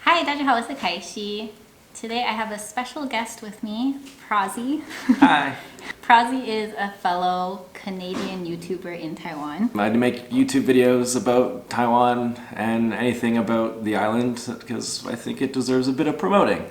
Hi, 大家好，我是凯西。Today I have a special guest with me, Prazi. Hi. Prazi is a fellow Canadian YouTuber in Taiwan. I make YouTube videos about Taiwan and anything about the island because I think it deserves a bit of promoting.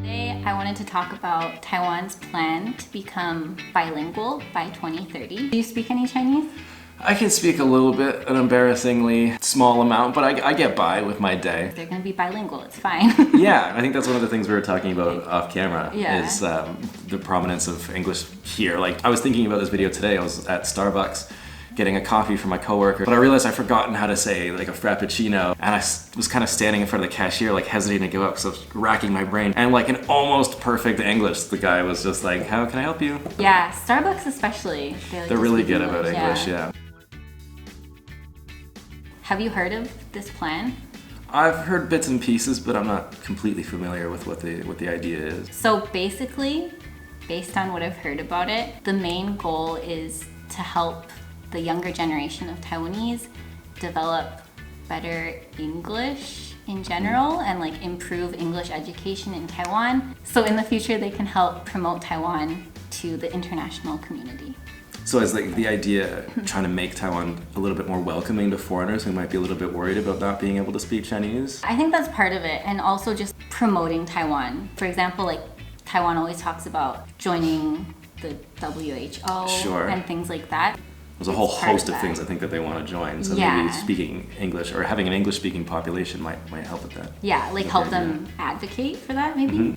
Today I wanted to talk about Taiwan's plan to become bilingual by 2030. Do you speak any Chinese? I can speak a little bit, an embarrassingly small amount, but I get by with my day. They're going to be bilingual, it's fine. Yeah, I think that's one of the things we were talking about off camera, Yeah. is the prominence of English here. Like, I was thinking about this video today. I was at Starbucks getting a coffee for my coworker, but I realized I'd forgotten how to say like a frappuccino, and I was kind of standing in front of the cashier like hesitating to give up because I was racking my brain, and like in almost perfect English the guy was just like, how can I help you? Yeah, Starbucks especially. They're really good about English, yeah. Have you heard of this plan? I've heard bits and pieces, but I'm not completely familiar with what the idea is. So basically, based on what I've heard about it, the main goal is to help the younger generation of Taiwanese develop better English in general and like improve English education in Taiwan. So in the future, they can help promote Taiwan to the international community. So is like the idea trying to make Taiwan a little bit more welcoming to foreigners who might be a little bit worried about not being able to speak Chinese? I think that's part of it, and also just promoting Taiwan. For example, like Taiwan always talks about joining the WHO Sure. and things like that. There's a whole It's part host of that. things I think that they want to join. So Yeah. maybe speaking English or having an English-speaking population might help with that. Yeah, like help Okay, them advocate for that maybe. Mm-hmm.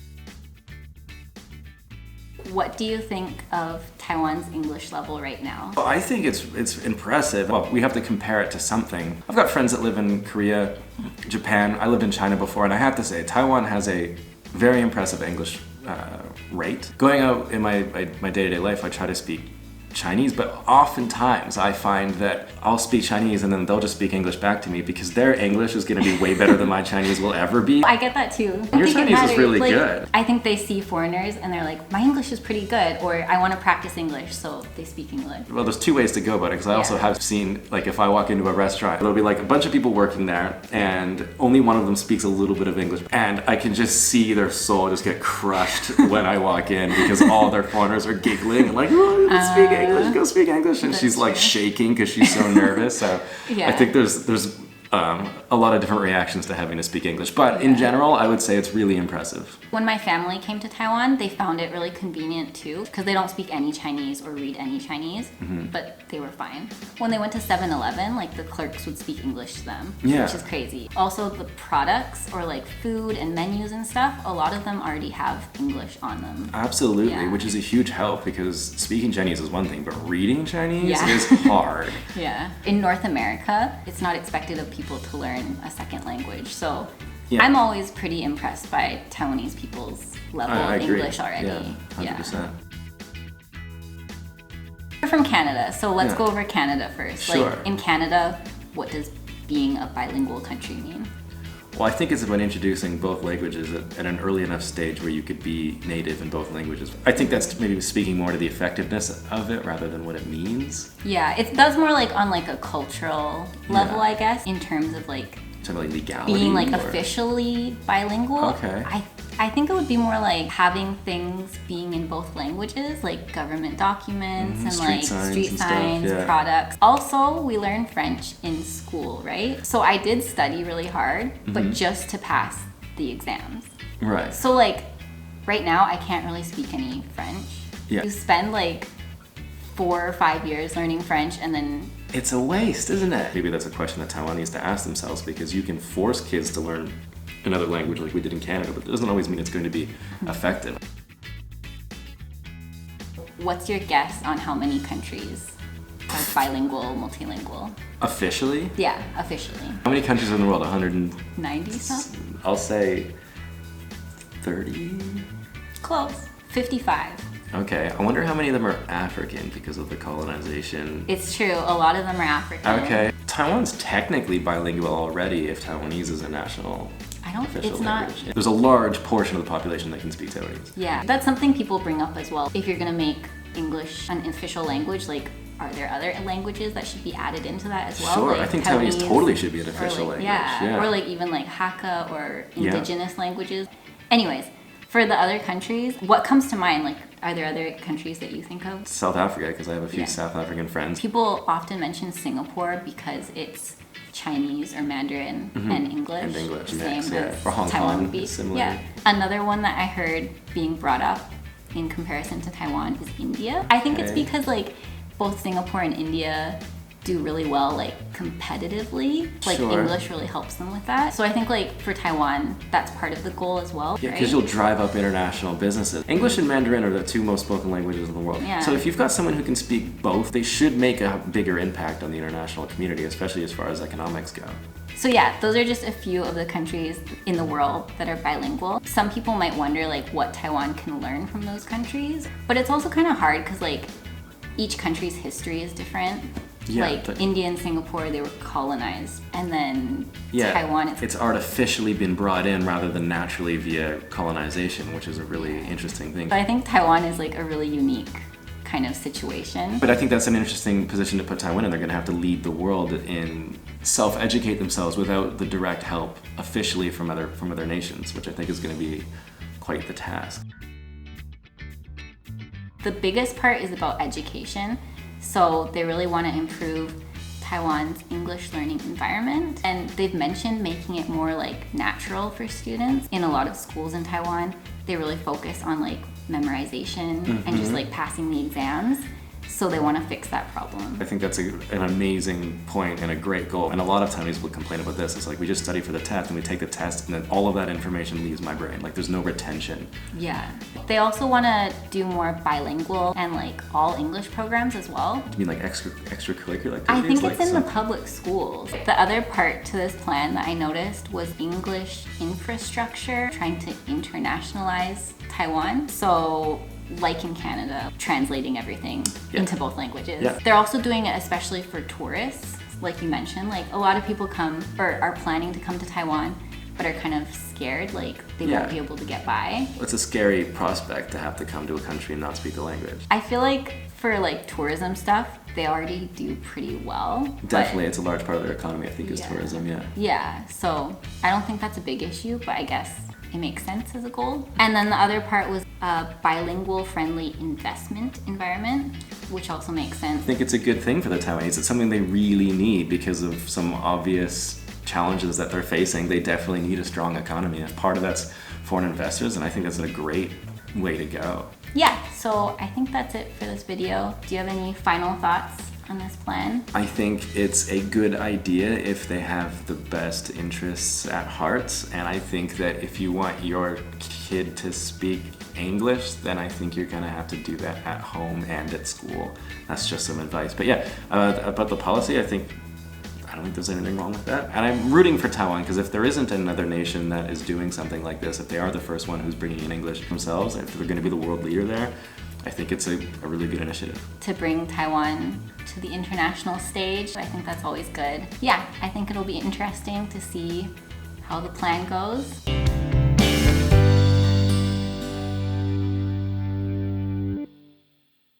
What do you think of Taiwan's English level right now? Well, I think it's impressive. Well, we have to compare it to something. I've got friends that live in Korea, Japan. I lived in China before, and I have to say, Taiwan has a very impressive English rate. Going out in my day-to-day life, I try to speak Chinese, but oftentimes I find that I'll speak Chinese and then they'll just speak English back to me because their English is going to be way better than my Chinese will ever be. I get that too. Your I think it Chinese is matters. really Like, good. I think they see foreigners and they're like, my English is pretty good, or I want to practice English, so they speak English. Well, there's two ways to go about it, because I also Yeah. have seen, like, if I walk into a restaurant, there'll be like a bunch of people working there, and only one of them speaks a little bit of English, and I can just see their soul just get crushed when I walk in, because all their foreigners are giggling and like, oh, you can speak English, go speak English, and That's she's like true. shaking because she's so nervous. So Yeah. I think there's a lot of different reactions to having to speak English, but in general, I would say it's really impressive. When my family came to Taiwan, they found it really convenient too, because they don't speak any Chinese or read any Chinese, but they were fine. When they went to 7-Eleven, like the clerks would speak English to them, Yeah. which is crazy. Also, the products or like food and menus and stuff, a lot of them already have English on them. Absolutely, Yeah. which is a huge help, because speaking Chinese is one thing, but reading Chinese Yeah. is hard. Yeah. In North America, it's not expected of people to learn a second language. So Yeah. I'm always pretty impressed by Taiwanese people's level I of agree. English already. Yeah, 100%. We're from Canada, so let's Yeah. go over Canada first. Sure. Like in Canada, what does being a bilingual country mean? Well, I think it's about introducing both languages at an early enough stage where you could be native in both languages. I think that's maybe speaking more to the effectiveness of it rather than what it means. Yeah, that's more like on like a cultural level, Yeah. I guess, in terms of like Sort of like legality. being like or- officially bilingual. Okay. I think it would be more like having things being in both languages, like government documents and street like signs street and stuff, signs, yeah. products. Also, we learn French in school, right? So I did study really hard, but just to pass the exams. Right. So like right now I can't really speak any French. Yeah. You spend like 4 or 5 years learning French and then It's a waste, isn't it? Maybe that's a question that Taiwan needs to ask themselves, because you can force kids to learn another language like we did in Canada, but it doesn't always mean it's going to be effective. what's your guess on how many countries are bilingual, multilingual? Officially? Yeah, officially. How many countries are in the world? 100? 90 something? I'll say 30? Close. 55. Okay, I wonder how many of them are African because of the colonization. It's true, a lot of them are African. Okay, Taiwan's technically bilingual already if Taiwanese is a national I don't, official it's not, language. There's a large portion of the population that can speak Taiwanese. yeah. That's something people bring up as well. If you're gonna make English an official language, like are there other languages that should be added into that as well? Sure, like I think Taiwanese totally should be an official like, language. Or like even like Hakka or indigenous languages. Anyways, for the other countries, what comes to mind? Like, are there other countries that you think of? South Africa, because I have a few South African friends. People often mention Singapore because it's Chinese or Mandarin and English. And English same mix, as Or Hong Taiwan Kong, would be. similar. Yeah. Another one that I heard being brought up in comparison to Taiwan is India. I think it's because like both Singapore and India do really well like competitively. Like English really helps them with that. So I think like for Taiwan, that's part of the goal as well. Yeah, because you'll drive up international businesses. English and Mandarin are the two most spoken languages in the world. Yeah. So if you've got someone who can speak both, they should make a bigger impact on the international community, especially as far as economics go. So yeah, those are just a few of the countries in the world that are bilingual. Some people might wonder like what Taiwan can learn from those countries, but it's also kind of hard because like each country's history is different. Like India and Singapore, they were colonized, and then Taiwan, it's artificially been brought in rather than naturally via colonization, which is a really interesting thing. But I think Taiwan is like a really unique kind of situation. But I think that's an interesting position to put Taiwan in. They're going to have to lead the world in self-educate themselves without the direct help officially from other nations, which I think is going to be quite the task. The biggest part is about education. So they really want to improve Taiwan's English learning environment, and they've mentioned making it more like natural for students. In a lot of schools in Taiwan, they really focus on like memorization and just like passing the exams. So they want to fix that problem. I think that's an amazing point and a great goal. And a lot of Taiwanese will complain about this. It's like we just study for the test and we take the test and then all of that information leaves my brain. Like there's no retention. Yeah. They also want to do more bilingual and like all English programs as well. Do you mean like extracurricular activities? I think it's like in the public schools. The other part to this plan that I noticed was English infrastructure, trying to internationalize Taiwan. So like in Canada, translating everything into both languages. Yeah. They're also doing it especially for tourists, like you mentioned. Like a lot of people come or are planning to come to Taiwan, but are kind of scared, like they won't be able to get by. It's a scary prospect to have to come to a country and not speak the language. I feel like for like tourism stuff, they already do pretty well. Definitely, it's a large part of their economy, I think, is tourism, Yeah, so I don't think that's a big issue, but I guess it makes sense as a goal. And then the other part was a bilingual friendly investment environment, which also makes sense. I think it's a good thing for the Taiwanese. It's something they really need because of some obvious challenges that they're facing. They definitely need a strong economy. And part of that's foreign investors, and I think that's a great way to go. Yeah, so I think that's it for this video. Do you have any final thoughts on this plan? I think it's a good idea if they have the best interests at heart, and I think that if you want your kid to speak English, then I think you're gonna have to do that at home and at school. That's just some advice. But yeah, about the policy, I don't think there's anything wrong with that. And I'm rooting for Taiwan, because if there isn't another nation that is doing something like this, if they are the first one who's bringing in English themselves, if they're gonna be the world leader there, I think it's a really good initiative. To bring Taiwan to the international stage, I think that's always good. Yeah, I think it'll be interesting to see how the plan goes.